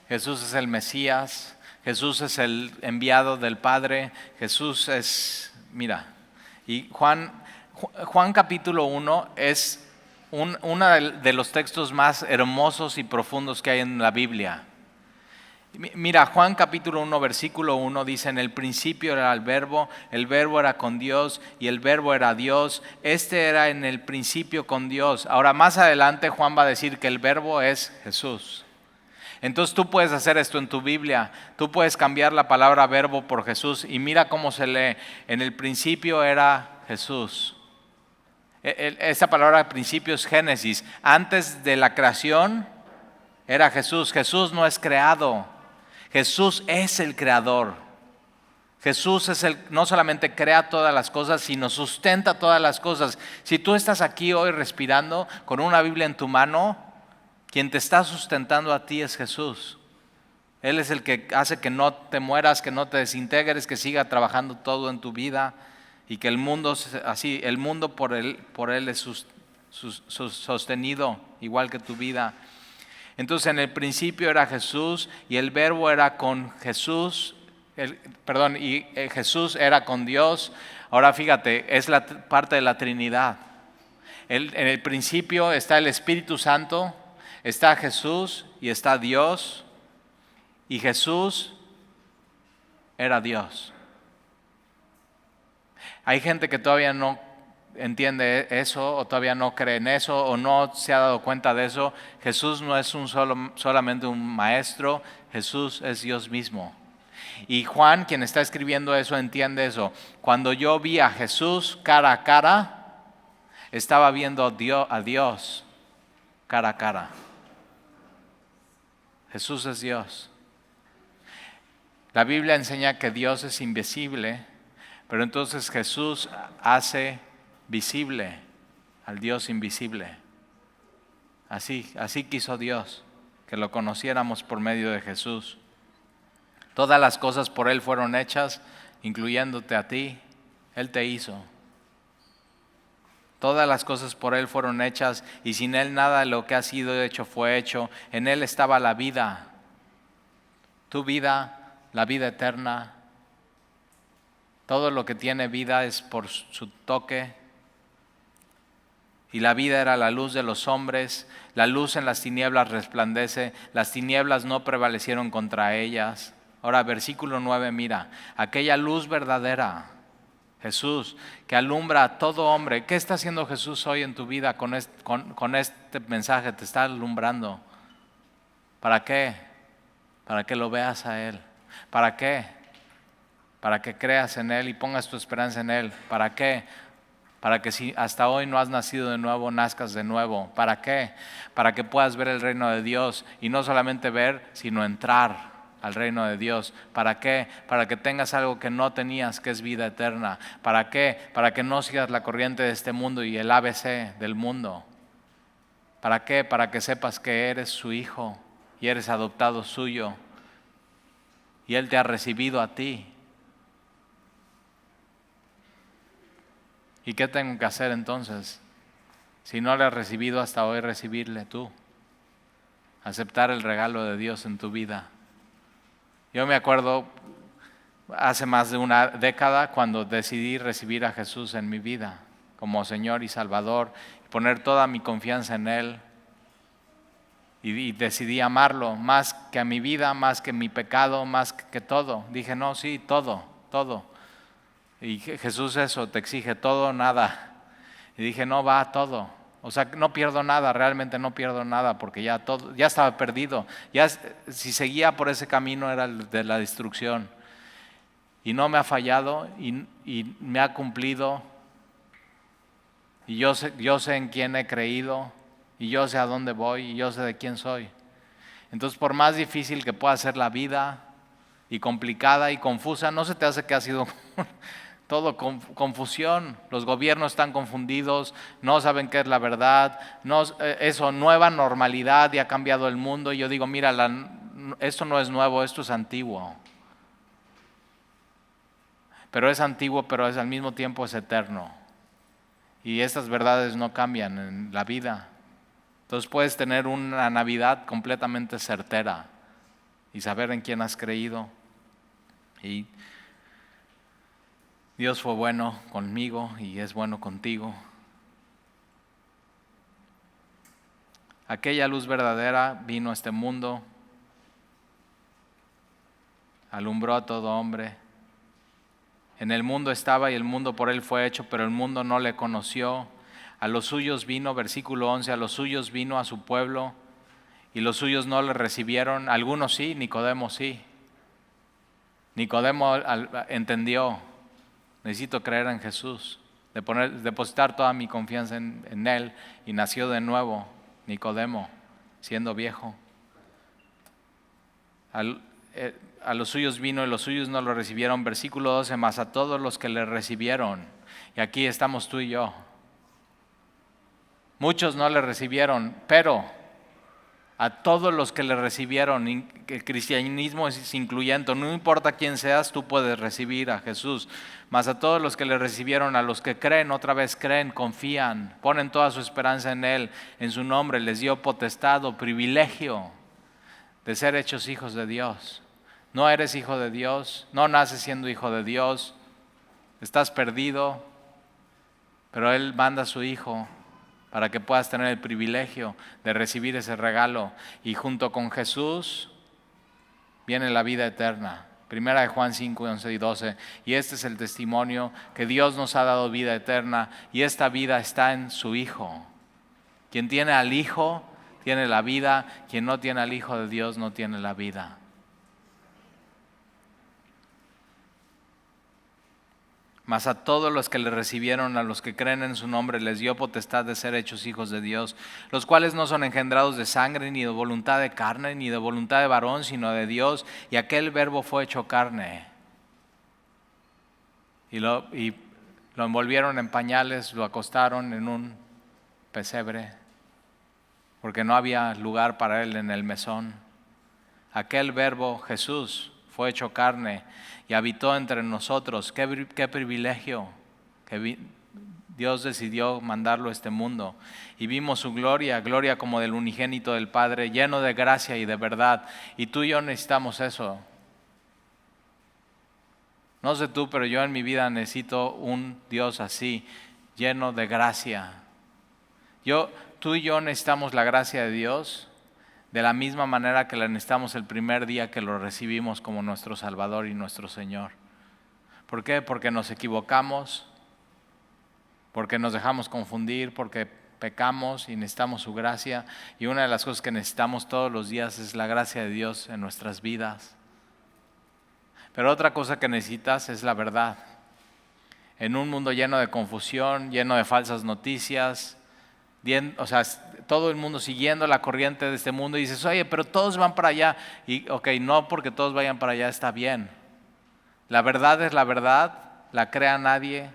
Jesús es el Mesías, Jesús es el enviado del Padre, Jesús es, mira, y Juan capítulo 1 es uno de los textos más hermosos y profundos que hay en la Biblia. Mira, Juan capítulo 1, versículo 1 dice, en el principio era el verbo era con Dios y el verbo era Dios. Este era en el principio con Dios. Ahora más adelante Juan va a decir que el verbo es Jesús. Entonces tú puedes hacer esto en tu Biblia, tú puedes cambiar la palabra verbo por Jesús y mira cómo se lee, en el principio era Jesús. Esa palabra principio es Génesis, antes de la creación era Jesús. Jesús no es creado, Jesús es el creador. Jesús no solamente crea todas las cosas, sino sustenta todas las cosas. Si tú estás aquí hoy respirando con una Biblia en tu mano, quien te está sustentando a ti es Jesús. Él es el que hace que no te mueras, que no te desintegres, que siga trabajando todo en tu vida y que el mundo por él es sostenido, igual que tu vida. Entonces en el principio era Jesús y el verbo era con Jesús, y Jesús era con Dios. Ahora fíjate, es la parte de la Trinidad. En el principio está el Espíritu Santo, está Jesús y está Dios, y Jesús era Dios. Hay gente que todavía no entiende eso, o todavía no cree en eso, o no se ha dado cuenta de eso. Jesús no es solamente un maestro, Jesús es Dios mismo. Y Juan, quien está escribiendo eso, entiende eso. Cuando yo vi a Jesús cara a cara, estaba viendo a Dios cara a cara. Jesús es Dios. La Biblia enseña que Dios es invisible, pero entonces Jesús hace visible al Dios invisible. Así quiso Dios, que lo conociéramos por medio de Jesús. Todas las cosas por Él fueron hechas, incluyéndote a ti. Él te hizo. Todas las cosas por Él fueron hechas y sin Él nada de lo que ha sido hecho fue hecho. En Él estaba la vida, tu vida, la vida eterna. Todo lo que tiene vida es por su toque. Y la vida era la luz de los hombres. La luz en las tinieblas resplandece. Las tinieblas no prevalecieron contra ellas. Ahora, versículo 9, mira, aquella luz verdadera, Jesús, que alumbra a todo hombre. ¿Qué está haciendo Jesús hoy en tu vida con este mensaje? Te está alumbrando. ¿Para qué? Para que lo veas a Él. ¿Para qué? Para que creas en Él y pongas tu esperanza en Él. ¿Para qué? Para que si hasta hoy no has nacido de nuevo, nazcas de nuevo. ¿Para qué? Para que puedas ver el reino de Dios y no solamente ver, sino entrar al reino de Dios. ¿Para qué? Para que tengas algo que no tenías, que es vida eterna. ¿Para qué? Para que no sigas la corriente de este mundo y el ABC del mundo. ¿Para qué? Para que sepas que eres su hijo y eres adoptado suyo y Él te ha recibido a ti. ¿Y qué tengo que hacer entonces? Si no le has recibido hasta hoy, recibirle tú. Aceptar el regalo de Dios en tu vida. Yo me acuerdo hace más de una década cuando decidí recibir a Jesús en mi vida como Señor y Salvador, y poner toda mi confianza en Él. Y decidí amarlo más que a mi vida, más que mi pecado, más que todo. Dije, no, sí, todo. Y Jesús eso te exige todo o nada. Y dije, no, va todo. O sea, no pierdo nada, realmente no pierdo nada porque ya estaba perdido. Ya si seguía por ese camino era el de la destrucción. Y no me ha fallado y me ha cumplido. Y yo sé en quién he creído y yo sé a dónde voy y yo sé de quién soy. Entonces, por más difícil que pueda ser la vida y complicada y confusa, no se te hace que ha sido todo confusión. Los gobiernos están confundidos, no saben qué es la verdad, nueva normalidad y ha cambiado el mundo. Y yo digo, mira, esto no es nuevo, esto es antiguo. Pero es antiguo, pero al mismo tiempo es eterno. Y estas verdades no cambian en la vida. Entonces puedes tener una Navidad completamente certera y saber en quién has creído. Y Dios fue bueno conmigo y es bueno contigo. Aquella luz verdadera vino a este mundo, alumbró a todo hombre. En el mundo estaba y el mundo por Él fue hecho, pero el mundo no le conoció. A los suyos vino, versículo 11, a los suyos vino a su pueblo y los suyos no le recibieron. Algunos sí, Nicodemo sí. Nicodemo entendió. Necesito creer en Jesús, depositar toda mi confianza en Él, y nació de nuevo Nicodemo, siendo viejo. A los suyos vino y los suyos no lo recibieron. Versículo 12, mas a todos los que le recibieron, y aquí estamos tú y yo. Muchos no le recibieron, pero a todos los que le recibieron, el cristianismo es incluyente, no importa quién seas, tú puedes recibir a Jesús. Mas a todos los que le recibieron, a los que creen, otra vez creen, confían, ponen toda su esperanza en Él, en su nombre, les dio potestad o privilegio de ser hechos hijos de Dios. No eres hijo de Dios, no naces siendo hijo de Dios, estás perdido, pero Él manda a su Hijo para que puedas tener el privilegio de recibir ese regalo. Y junto con Jesús viene la vida eterna. Primera de Juan 5, 11 y 12. Y este es el testimonio, que Dios nos ha dado vida eterna y esta vida está en su Hijo. Quien tiene al Hijo tiene la vida, quien no tiene al Hijo de Dios no tiene la vida. Mas a todos los que le recibieron, a los que creen en su nombre, les dio potestad de ser hechos hijos de Dios, los cuales no son engendrados de sangre, ni de voluntad de carne, ni de voluntad de varón, sino de Dios. Y aquel verbo fue hecho carne. Y lo envolvieron en pañales, lo acostaron en un pesebre, porque no había lugar para él en el mesón. Aquel verbo, Jesús, fue hecho carne y habitó entre nosotros. Qué privilegio que Dios decidió mandarlo a este mundo. Y vimos su gloria, gloria como del unigénito del Padre, lleno de gracia y de verdad. Y tú y yo necesitamos eso. No sé tú, pero yo en mi vida necesito un Dios así, lleno de gracia. Tú y yo necesitamos la gracia de Dios de la misma manera que la necesitamos el primer día que lo recibimos como nuestro Salvador y nuestro Señor. ¿Por qué? Porque nos equivocamos, porque nos dejamos confundir, porque pecamos y necesitamos su gracia. Y una de las cosas que necesitamos todos los días es la gracia de Dios en nuestras vidas. Pero otra cosa que necesitas es la verdad. En un mundo lleno de confusión, lleno de falsas noticias, todo el mundo siguiendo la corriente de este mundo, y dices, oye, pero todos van para allá. Y no porque todos vayan para allá está bien. La verdad es la verdad, la crea nadie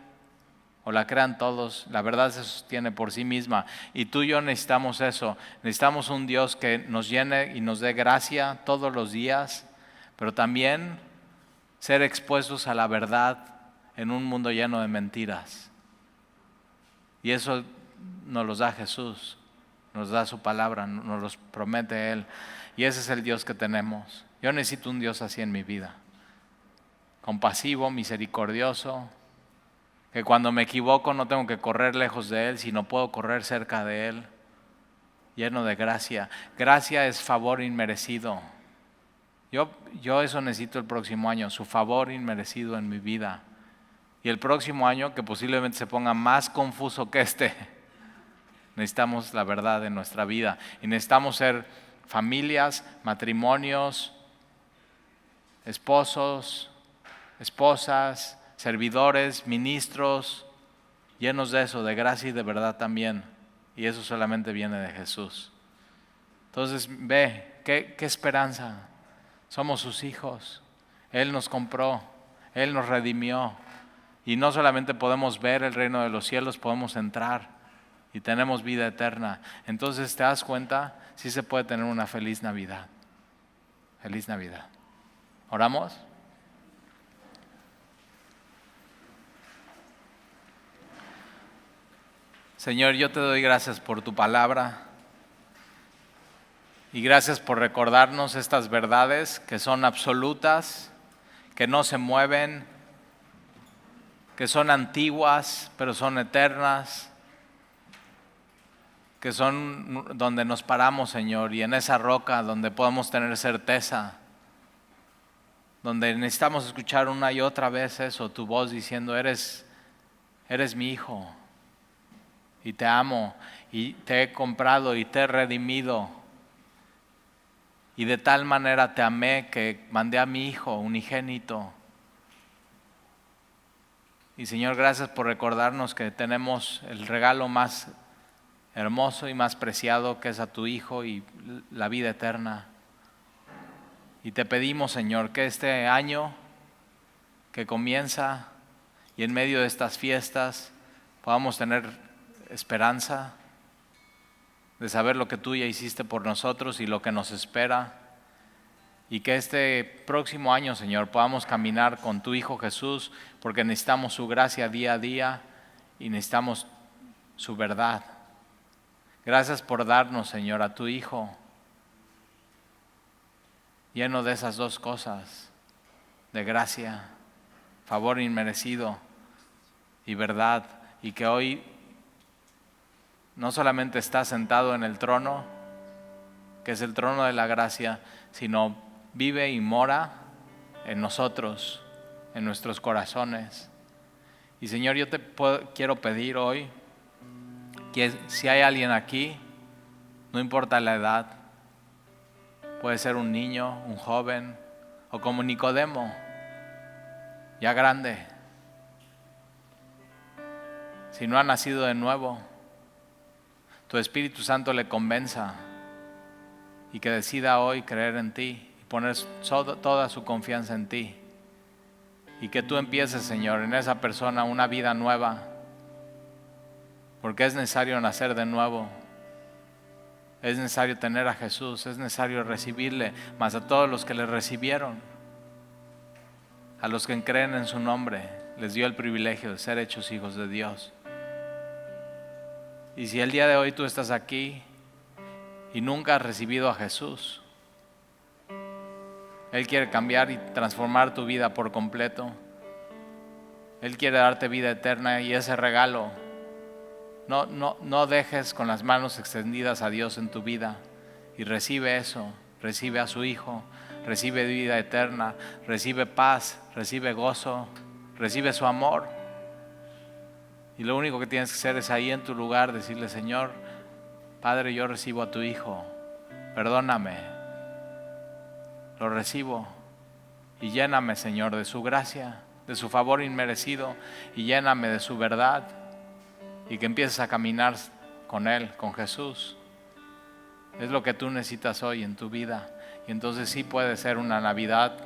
o la crean todos. La verdad se sostiene por sí misma. Y tú y yo necesitamos eso. Necesitamos un Dios que nos llene y nos dé gracia todos los días, pero también ser expuestos a la verdad en un mundo lleno de mentiras. Y eso nos los da Jesús, nos da su palabra, nos los promete Él. Y ese es el Dios que tenemos. Yo necesito un Dios así en mi vida. Compasivo, misericordioso, que cuando me equivoco no tengo que correr lejos de Él, sino puedo correr cerca de Él, lleno de gracia. Gracia es favor inmerecido. Yo eso necesito el próximo año, su favor inmerecido en mi vida. Y el próximo año, que posiblemente se ponga más confuso que necesitamos la verdad en nuestra vida. Y necesitamos ser familias, matrimonios, esposos, esposas, servidores, ministros, llenos de eso, de gracia y de verdad también. Y eso solamente viene de Jesús. Entonces, ve, qué esperanza. Somos sus hijos. Él nos compró, Él nos redimió. Y no solamente podemos ver el reino de los cielos, podemos entrar y tenemos vida eterna. Entonces, ¿te das cuenta? Sí se puede tener una feliz Navidad. Feliz Navidad. ¿Oramos? Señor, yo te doy gracias por tu palabra y gracias por recordarnos estas verdades que son absolutas, que no se mueven, que son antiguas, pero son eternas, que son donde nos paramos, Señor, y en esa roca donde podemos tener certeza, donde necesitamos escuchar una y otra vez eso, tu voz diciendo, eres mi hijo, y te amo, y te he comprado, y te he redimido, y de tal manera te amé que mandé a mi hijo unigénito. Y Señor, gracias por recordarnos que tenemos el regalo más hermoso y más preciado, que es a tu Hijo y la vida eterna. Y te pedimos, Señor, que este año que comienza y en medio de estas fiestas podamos tener esperanza de saber lo que tú ya hiciste por nosotros y lo que nos espera. Y que este próximo año, Señor, podamos caminar con tu Hijo Jesús, porque necesitamos su gracia día a día y necesitamos su verdad. Gracias por darnos, Señor, a tu Hijo, lleno de esas dos cosas, de gracia, favor inmerecido y verdad, y que hoy no solamente está sentado en el trono, que es el trono de la gracia, sino vive y mora en nosotros, en nuestros corazones. Y Señor, yo quiero pedir hoy que si hay alguien aquí, no importa la edad, puede ser un niño, un joven, o como Nicodemo, ya grande, si no ha nacido de nuevo, tu Espíritu Santo le convenza y que decida hoy creer en ti y poner toda su confianza en ti. Y que tú empieces, Señor, en esa persona una vida nueva, porque es necesario nacer de nuevo. Es necesario tener a Jesús, es necesario recibirle, más a todos los que le recibieron. a los que creen en su nombre les dio el privilegio de ser hechos hijos de Dios. Y si el día de hoy tú estás aquí y nunca has recibido a Jesús, Él quiere cambiar y transformar tu vida por completo. Él quiere darte vida eterna y ese regalo no dejes con las manos extendidas a Dios en tu vida y recibe eso, recibe a su Hijo, recibe vida eterna, recibe paz, recibe gozo, recibe su amor. Y lo único que tienes que hacer es ahí en tu lugar decirle: Señor, Padre, yo recibo a tu Hijo, perdóname, lo recibo y lléname, Señor, de su gracia, de su favor inmerecido, y lléname de su verdad, y que empieces a caminar con Él, con Jesús. Es lo que tú necesitas hoy en tu vida, y entonces sí puede ser una Navidad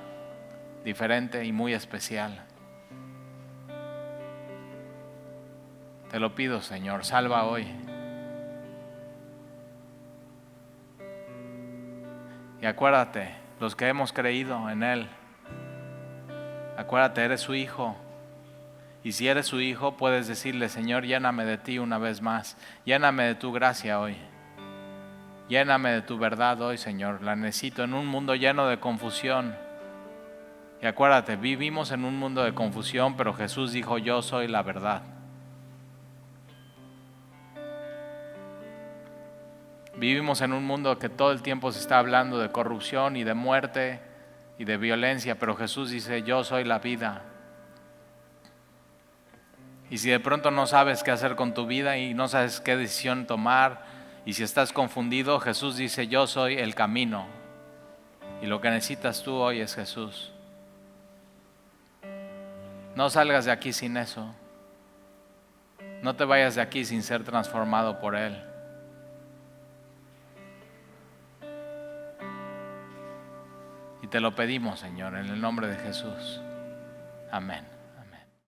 diferente y muy especial. Te lo pido, Señor, salva hoy. Y acuérdate, los que hemos creído en Él, acuérdate, eres su Hijo. Y si eres su Hijo, puedes decirle: Señor, lléname de ti una vez más. Lléname de tu gracia hoy. Lléname de tu verdad hoy, Señor. La necesito en un mundo lleno de confusión. Y acuérdate, vivimos en un mundo de confusión, pero Jesús dijo: yo soy la verdad. Vivimos en un mundo que todo el tiempo se está hablando de corrupción y de muerte y de violencia, pero Jesús dice: yo soy la vida. Y si de pronto no sabes qué hacer con tu vida y no sabes qué decisión tomar, y si estás confundido, Jesús dice: yo soy el camino. Y lo que necesitas tú hoy es Jesús. No salgas de aquí sin eso. No te vayas de aquí sin ser transformado por Él. Y te lo pedimos, Señor, en el nombre de Jesús. Amén.